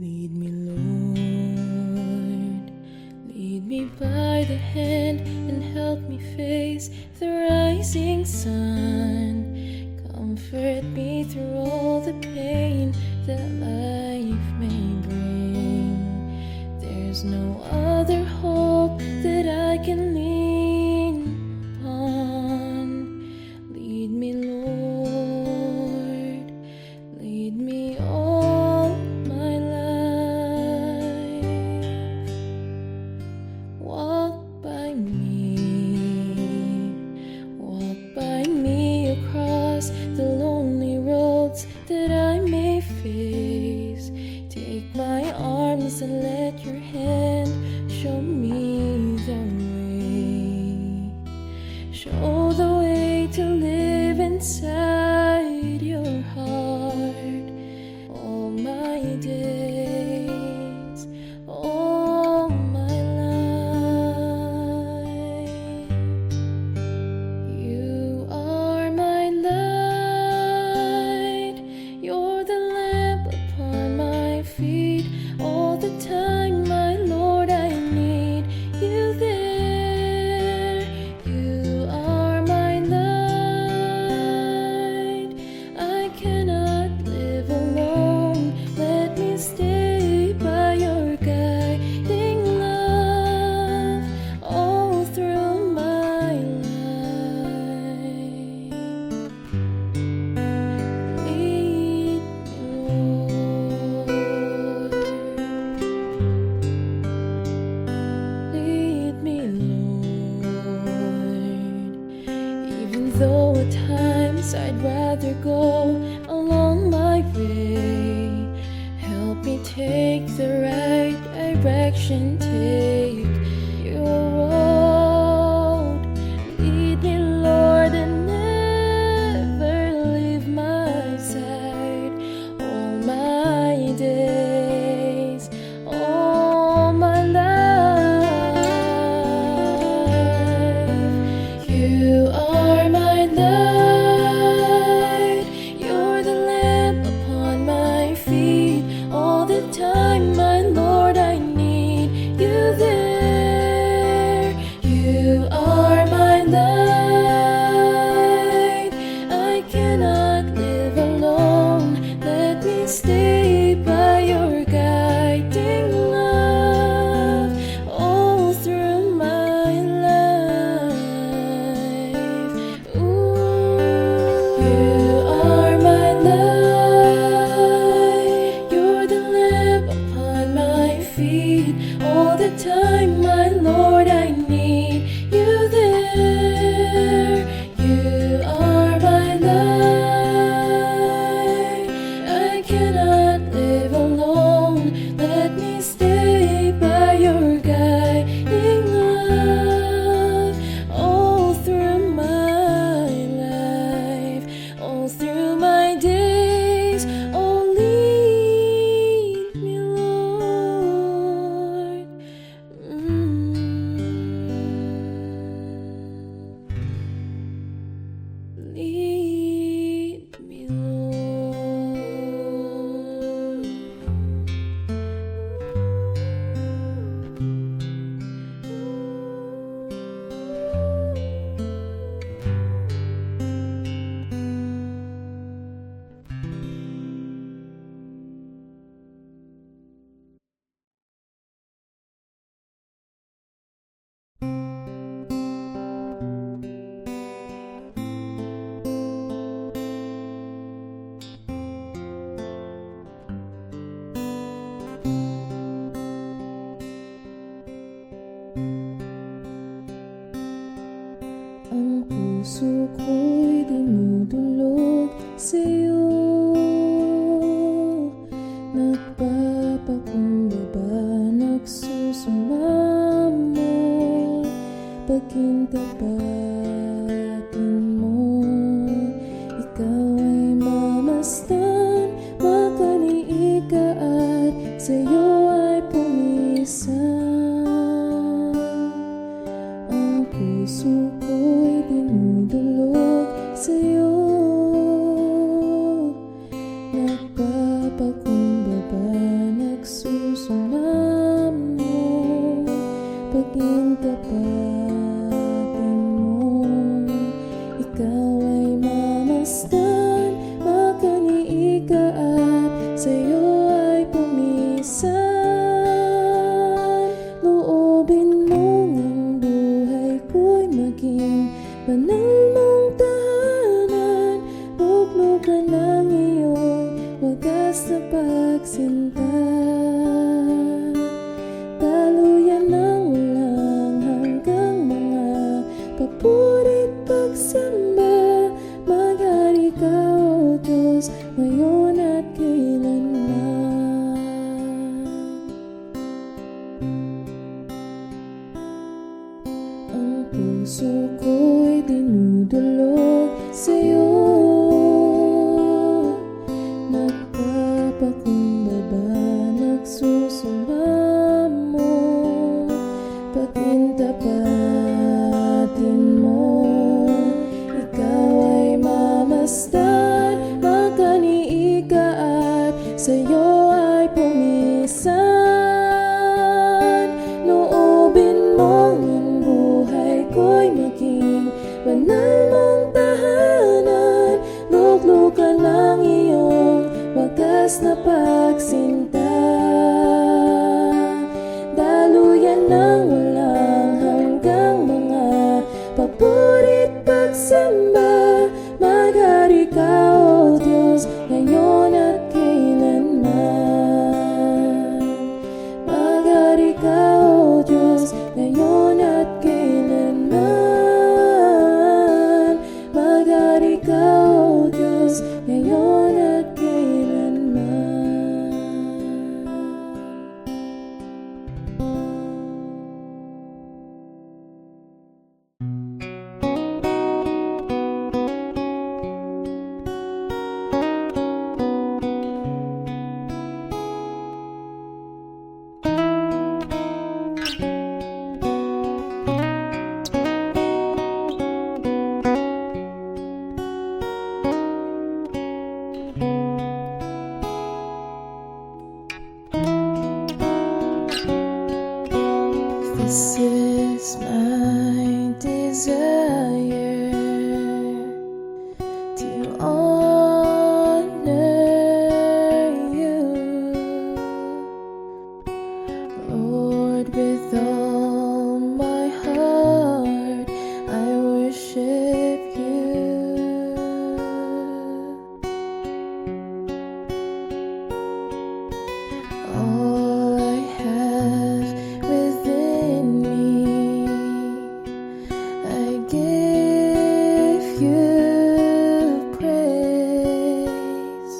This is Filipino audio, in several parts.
Lead me, Lord, lead me by the hand and help me face the rising sun. Comfort me through all the pain that life may bring. There's no other hope that I can lean upon. Lead me, Lord, lead me all my life. Walk by me across the lonely roads that I may face. Take my arms and let your hand show me the way. Show the way to live inside your heart all my days, all my life. You are my light, you're the lamp upon my feet. All the time, my Lord, I need you there. You are my light, I cannot live alone. Let me stay by your guiding love all through my life. Lead me, Lord, lead me, Lord. Even though at times I'd rather go along my way, help me take the right direction, take your road. Lead me, Lord, and never leave my side all my days, all my life. You are my light, you're the lamp upon my feet. All the time, my Lord, I need you there. You are my light, I cannot live alone. Let me stay by your guiding love all through my life. Ooh. You are my light, you're the lamp upon my feet. All the time, my Lord, I need you there. You are my light, I cannot live alone. Let me stay by your guiding love all through my life, all through my days. Oh, lead me, Lord. Lead me, Lord. Ang puso ko'y dinudulog sa'yo, nagpapakumbaba, nagsusumamo, pagkintapatin mo. Ikaw ay mamasdan, makaliig ka at sa'yo ay pumisan. Ang puso ko'y dinudulog sa'yo, nagpapakumbaba, nagsusumamo. minsan. Loobin mong ang buhay ko'y maging banal mong tahanan. Luglugan ng iyong wagas na pagsinta. Daluyan ng walang hanggang mga papurit pagsamba. Maghari ka, O Diyos, ngayon at kailanman. Ang puso ko'y dinudulog sa'yo. Nagpapakumbaba, nagsusumamo. Pagkintapatin mo, ikaw ay mamasdan. Magkaniig ka at sa'yo ay pumisan. Loobin mong ang buhay ko'y maging banal mong tahanan. Luglugan ng iyong wagas na pagsinta. Daluyan ng walang hanggang mga papurit pagsamba. Maghari ka, O Diyos, ngayon at kailanman. Maghari ka, O Diyos, ngayon at kailanman. Maghari ka, O Diyos, ngayon at kailanman. This is my desire, to honor you, Lord. With all my heart I worship you. All I have within me, I give you praise.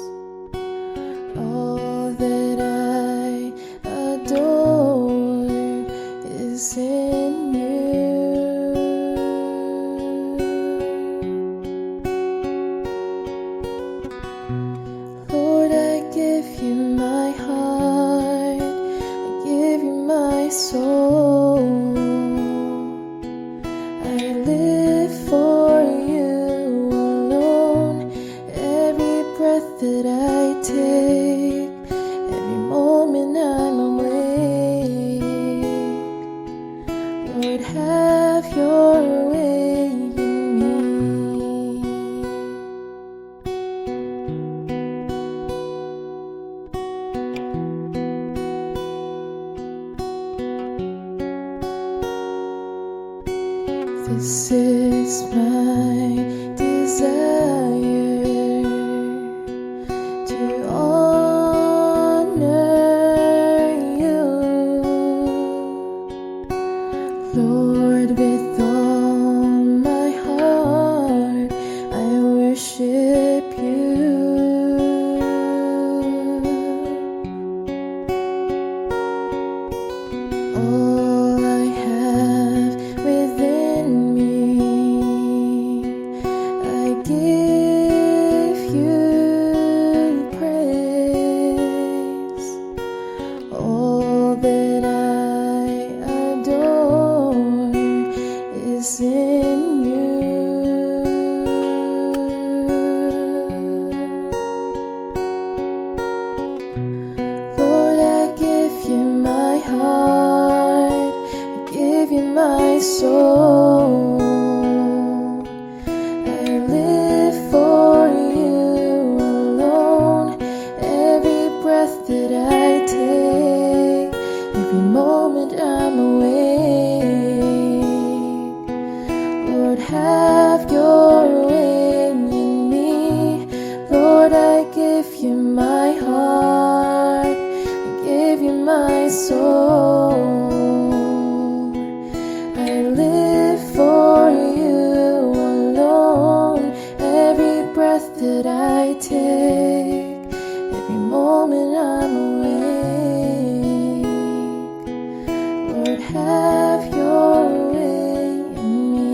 All that I adore is in you. Lord, I give you my heart, I give you my soul. I live for you alone. Every breath that I take, every moment I'm awake, Lord, have your way in me. This is my desire, to honor you, Lord. With all my heart I worship you. All I have within me, I give you praise. All that I adore is in you. Lord, I give you my heart, I give you my soul. I live for you alone. Every breath that I take, every moment I'm awake. Lord, have your way in me. Lord, I give you my heart, I give you my soul. I live for you alone. Every breath that I take, every moment I'm awake. Lord, have your way in me.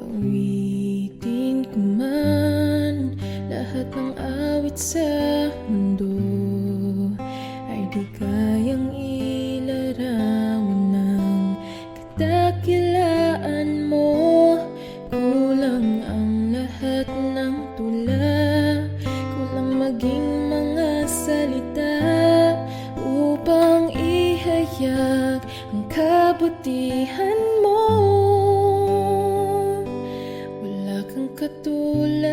Awitin ko man lahat ng awit sa mundo, ay di kayang ilarawan ng kadakilaan mo. Kulang ang lahat ng tula, kulang maging mga salita upang ihayag ang kabutihan mo. Katulad,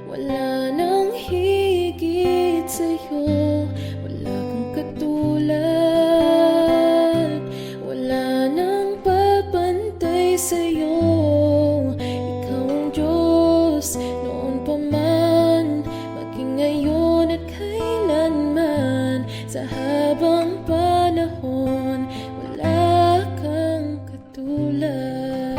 wala nang higit sa'yo. Wala kang katulad, wala nang papantay sa'yo. Ikaw ang Diyos noon pa man, maging ngayon at kailanman. Sa habang panahon, wala kang katulad.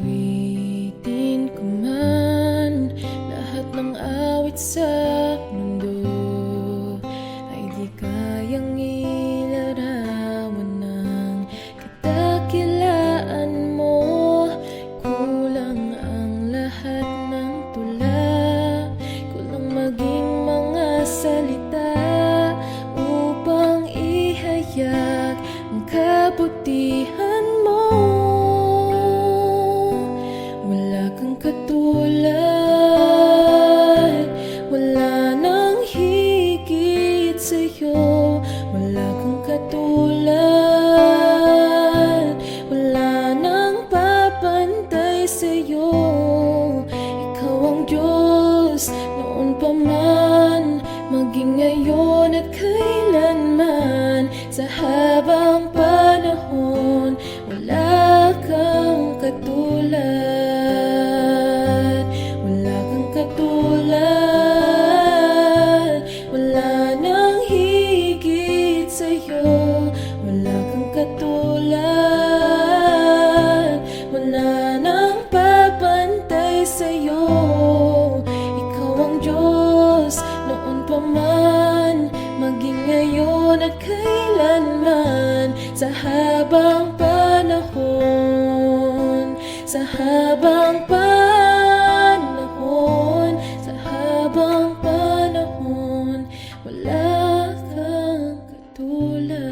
Awitin ko man lahat ng awit sa mundo, ay di kayang ilarawan ng kadakilaan mo. Kulang ang lahat ng tula, kulang maging mga salita upang ihayag ang kabutihan mo. Katulad, wala nang higit sa'yo. Wala kang katulad, wala nang papantay sa'yo. Ikaw ang Diyos noon pa man, maging ngayon at kailanman. Sa habang panahon, wala kang katulad. Wala nang higit sa'yo. Wala kang katulad, wala nang papantay sa'yo. Ikaw ang Diyos noon pa man, maging ngayon at kailanman. Sa habang panahon, sa habang panahon, sa habang panahon, wala kang katulad.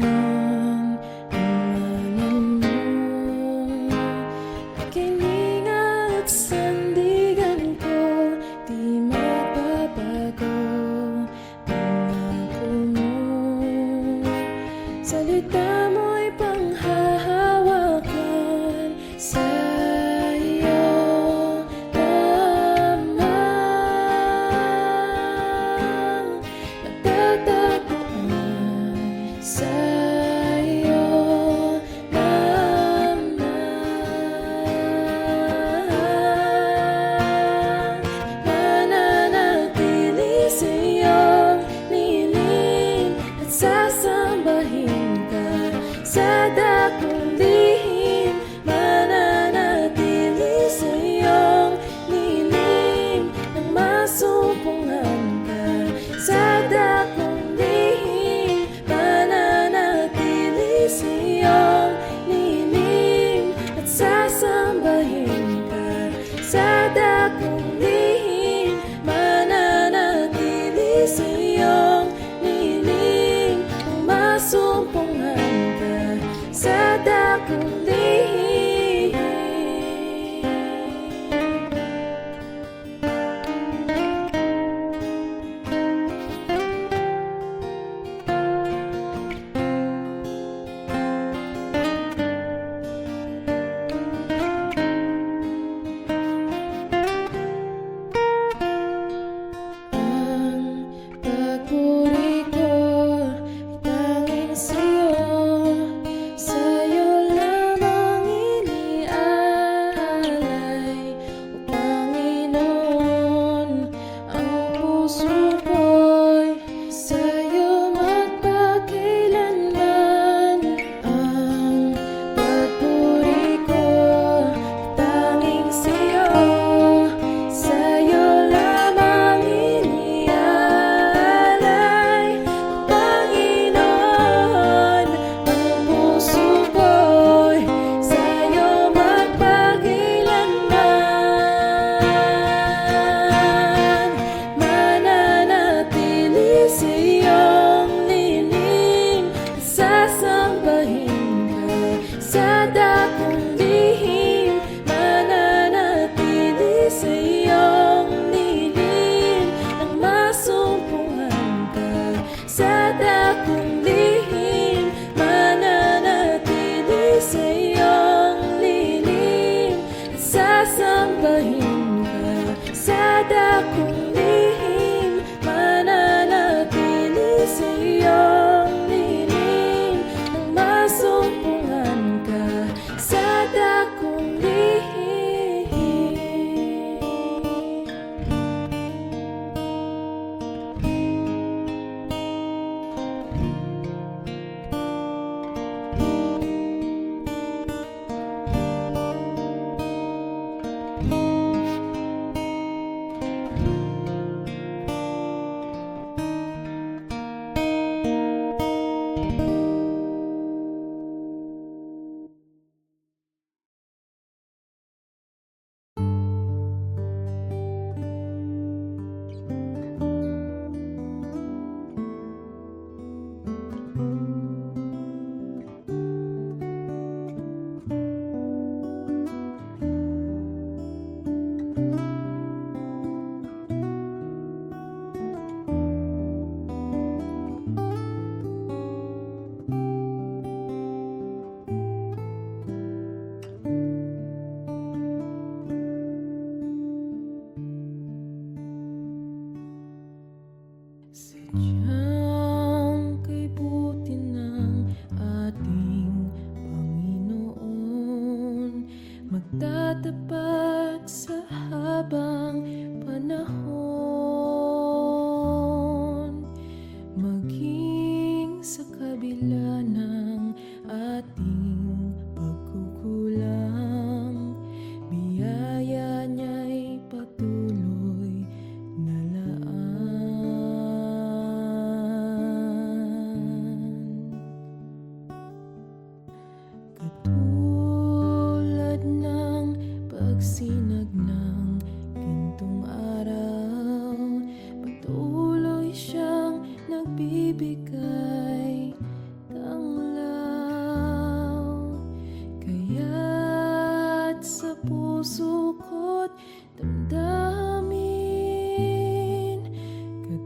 ang ngalan mo. Kininga at sandigan ko, di magbabago. Pangako mo, salita mo'y panghahawakan. Sa'yo lamang matatagpuan. Sa'yo lamang mananatili sa iyong niling at sasambahin ka sa dakong lihim. Mananatili sa iyong niling nang masumpungan ka sa dakong lihim. Mananatili sa iyong niling at sasambahin ka sa dakong lihim. Mananatili sa iyong niling nang masumpungan ka sa dakong lihim. Ang pagpuri ko ay tanging sa'yo, sa'yo lamang iniaalay. O Panginoon, ang puso ko'y sa'yo magpakailanman. Ang pagpuri ko ay tanging sa'yo, sa'yo lamang iniaalay. Panginoon, ang puso ko'y sa'yo magpakailanman. Mananatili sa iyong niling at sasambahin ka sa dakong lihim. Mananatili sa iyong niling nang masumpungan ka sa dakong lihim. Mananatili sa iyong niling at sasambahin ka sa dakong lihim. Mananatili sa iyong niling nang masumpungan ka sa dakong lihim.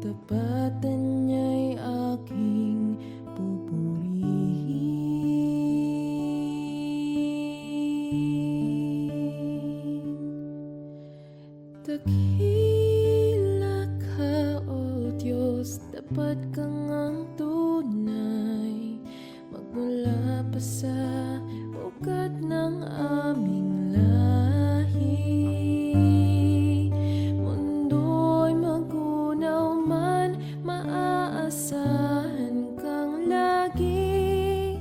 Katapatan niya'y aking pupurihin. Dakila ka, O Diyos, dapat kang ang tunay, magmula pa sa ugat ng aming lahi. Mundo'y magunaw man, maaasahan kang lagi,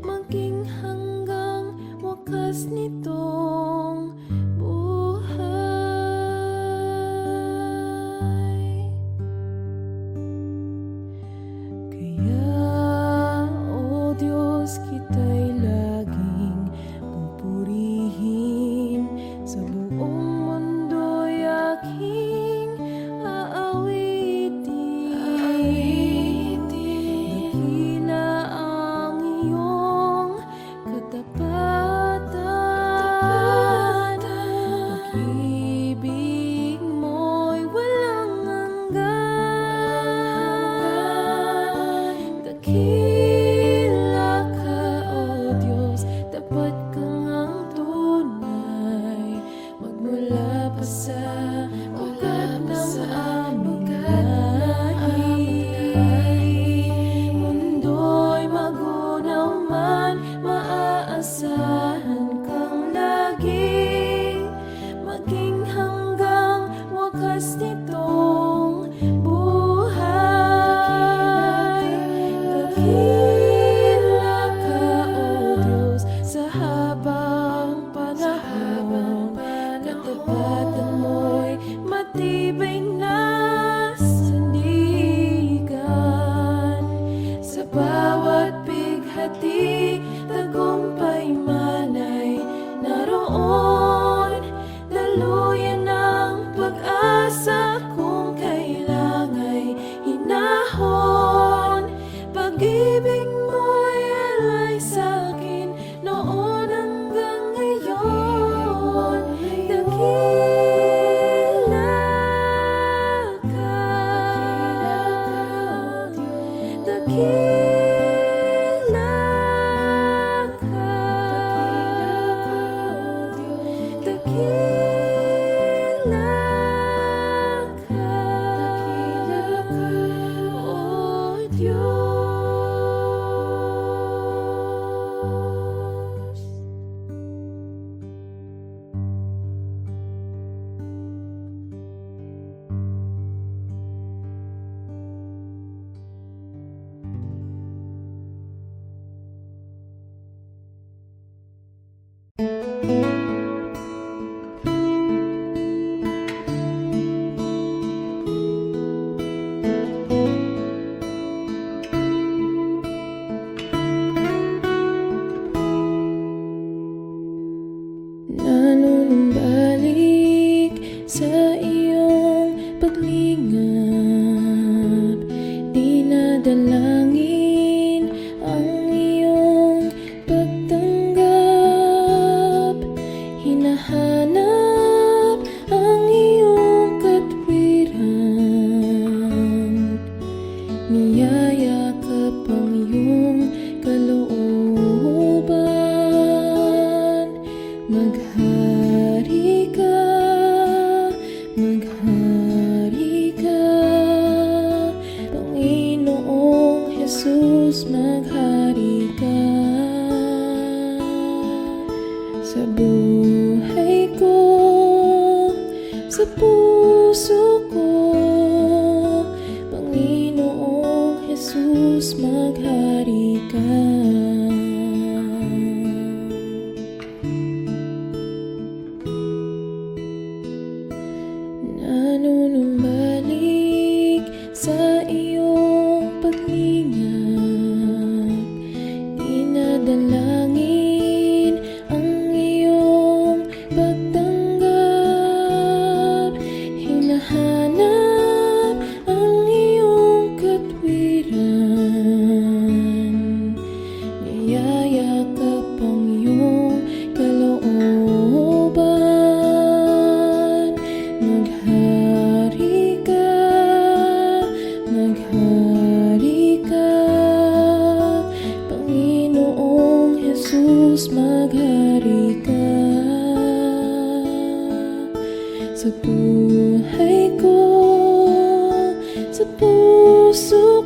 maging hanggang wakas nitong buhay. Kaya, O Diyos, kita'y laging pupurihin, sa buong mundo'y aking aawitin. Dakila ang iyong katapatan, pag-ibig mo'y walang hanggan. Dakila ka, O Diyos, dapat kang ang tunay, magmula pa sa ugat ng aming lahi. Mundo'y magunaw man, maaasahan kang lagi, maging hanggang wakas nitong buhay. Dakila ka, O Diyos, sa habang panahon, katapatan mo'y matibay na sandigan. Sa bawat bighati, tagumpay man ay naroon, daluyan ng pag-asa kung kailangan hinahon. Pag-ibig mo'y alay sa'kin noon hanggang ngayon. Dakila ka, dakila ka, dakila ka, O Diyos.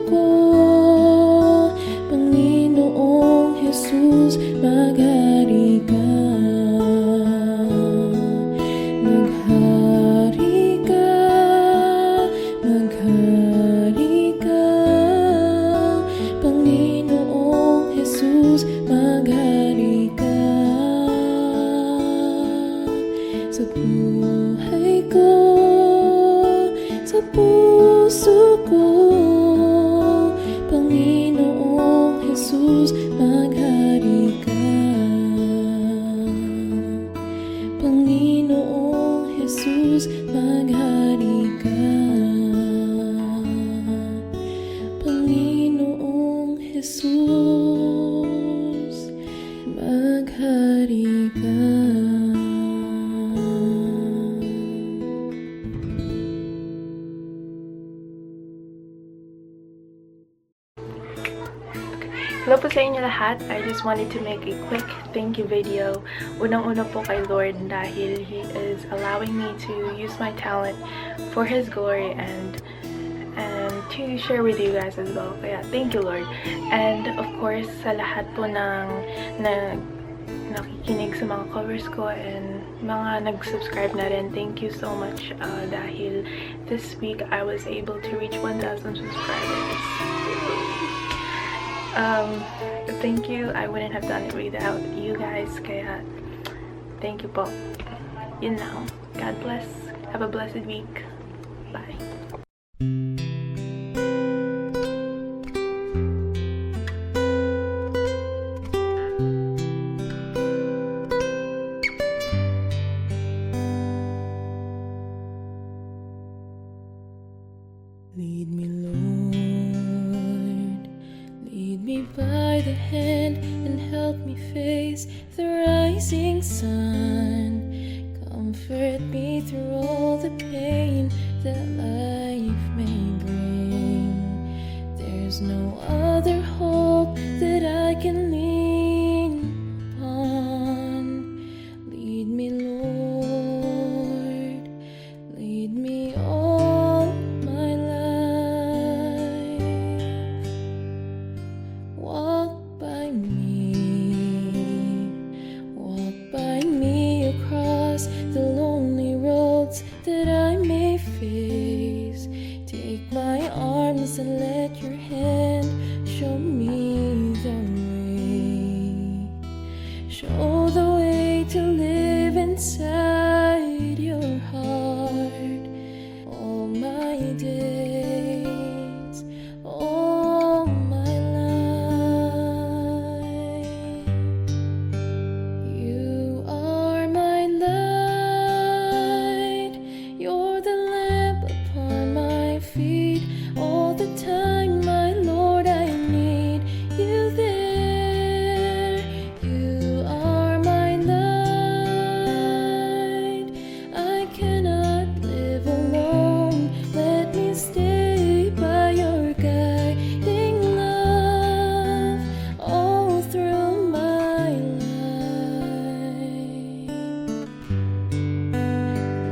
ko. Panginoong Jesus, maghari ka. Maghari ka, maghari ka. Panginoong Jesus, maghari ka. Sa buhay ko, sa puso ko, Panginoong Jesus, maghari ka. Panginoong Jesus, maghari ka. Panginoong Jesus, maghari ka. Hello po sa inyo lahat. I just wanted to make a quick thank you video. Unang-una po kay Lord dahil He is allowing me to use my talent for His glory and to share with you guys as well. Kaya thank you, Lord. And of course, sa lahat po ng nakikinig sa mga covers ko and mga nag-subscribe na rin, thank you so much dahil this week I was able to reach 1,000 subscribers. Thank you. I wouldn't have done it without you guys. Kaya, thank you po. Yun lang. God bless. Have a blessed week. Bye. Lead me, Lord, lead me by the hand and help me face the rising sun. Comfort me through all the pain that life may bring. There's no other hope that I can lean upon. Lead me, Lord, lead me all my life. Walk by me across the lonely roads that I may face. Take my arms and let your hand show me the way. Show the way to live inside your heart all my days, all my life. You are my light, you're the lamp upon my feet. All the time, my Lord, I need you there. You are my light, I cannot live alone. Let me stay by your guiding love all through my life.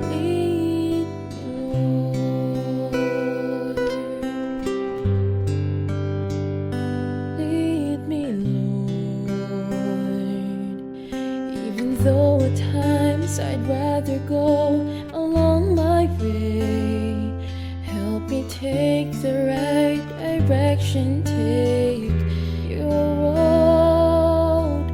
Lead me, Lord. Lead me, Lord. Even though at times I'd rather go along my way, help me take the right direction. Take your road.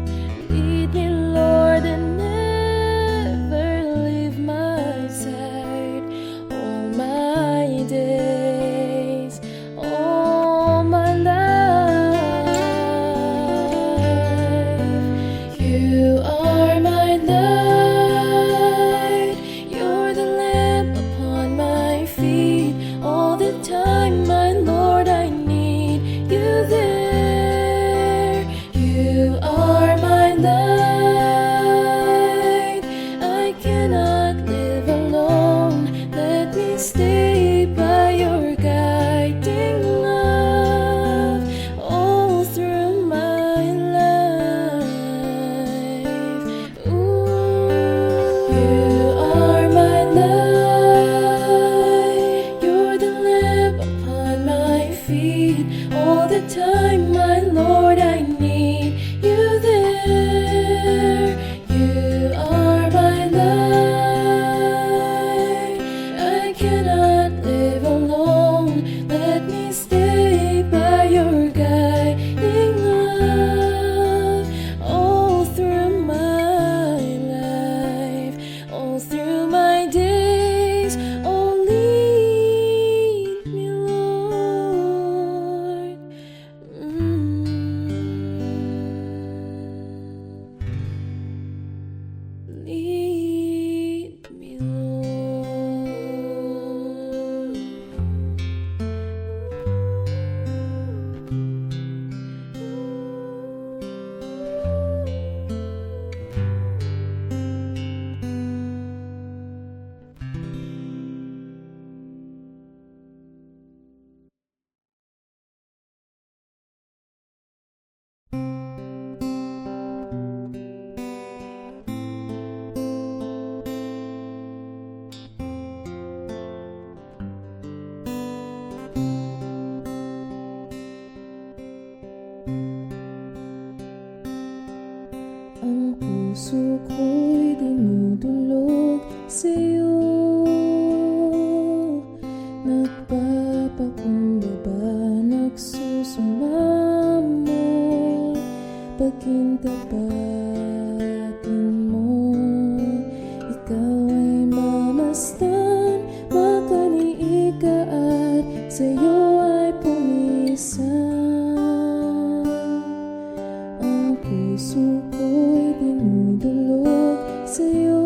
Lead me, Lord, and never leave my side. All my days, all my life. You are my light, you're the lamp upon my feet. All the time, my Lord, I need you there. minsan ang puso ko'y dinudulog sa'yo.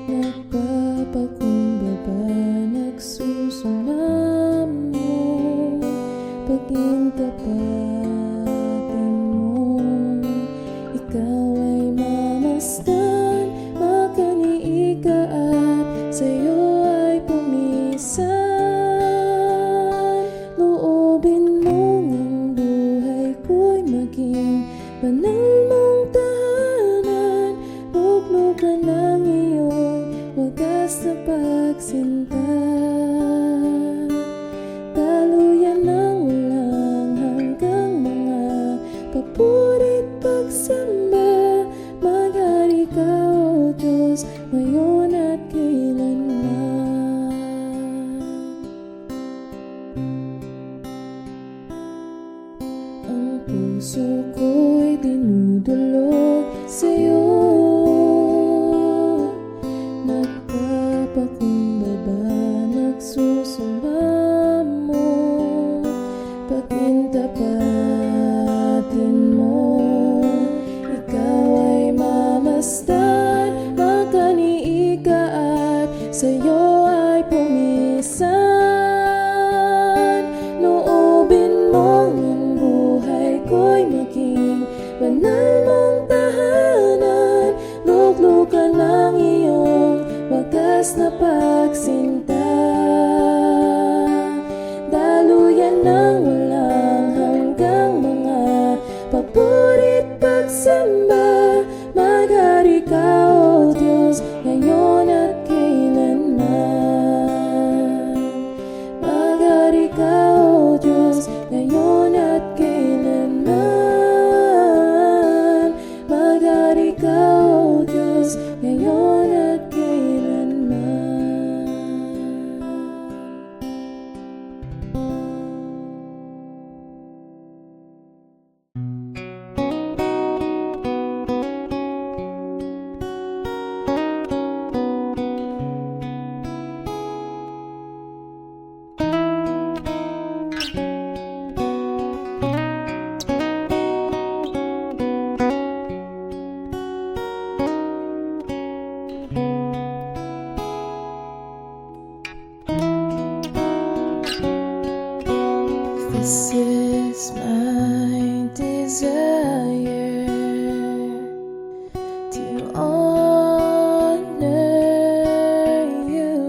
Nagpapakumbaba, nagsusumamo, pag-intapatin mo. Ikaw ay mamasdan, makaniika at sa'yo ay pumisan. Loobin mong ang buhay ko'y maging banal mong tahanan. Luglugan ng iyong wagas na pagsinta. Daluyan ng walang hanggang mga papurit pagsamba. Maghari ka, O Diyos, ngayon at kailanman. Ang puso ko'y dinudulog sa'yo. Nagpapakumbaba, nagsusumamo, pag-intapatin mo. Ikaw ay mamasdan, makaniika at sa'yo ay pumisan. Loobin mong ang buhay ko'y maging banal mong tahanan. Luglugan ng iyong wagas na pagsinta. Daluyan ng walang hanggang mga papurit pagsamba. Maghari ka, O Diyos, ngayon at kailanman. Maghari ka, O Diyos, ngayon at kailanman. Maghari ka, O Diyos, ngayon at kailanman. This is my desire, to honor you,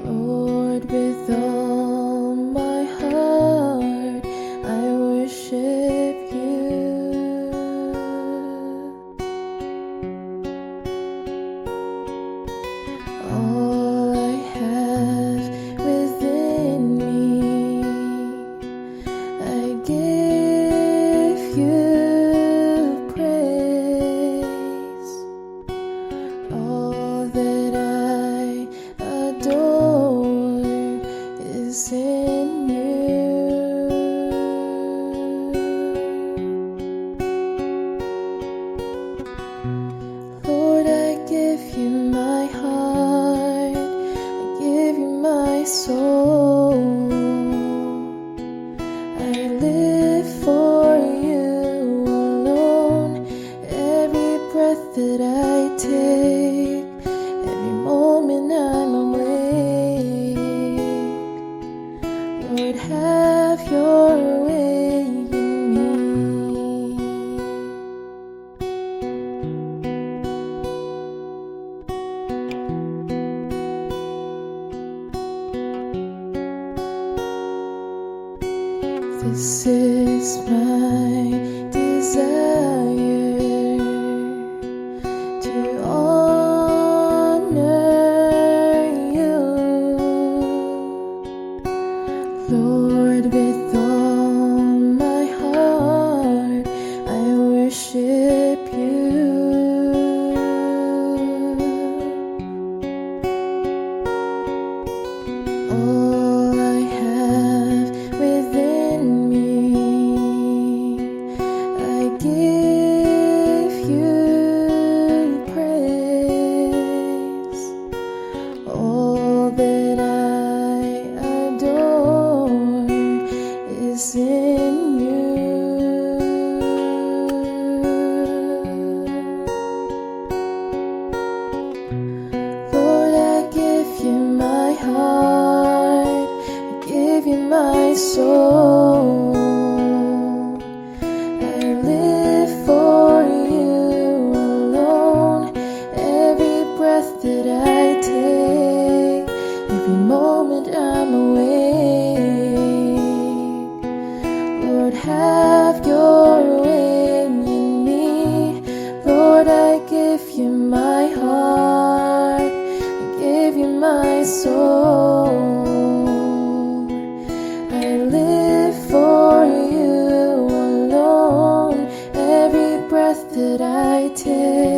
Lord. With all my heart I worship you. All I have within me, I give you praise. All that I adore is in you. Lord, I give you my heart, I give you my soul. I live for you alone. Every breath that I take, every moment I'm awake, Lord, have your way in me. This is my desire, to honor you, Lord. With all my heart I worship you. All I have within me, my soul. I live for you alone. Every breath that I take,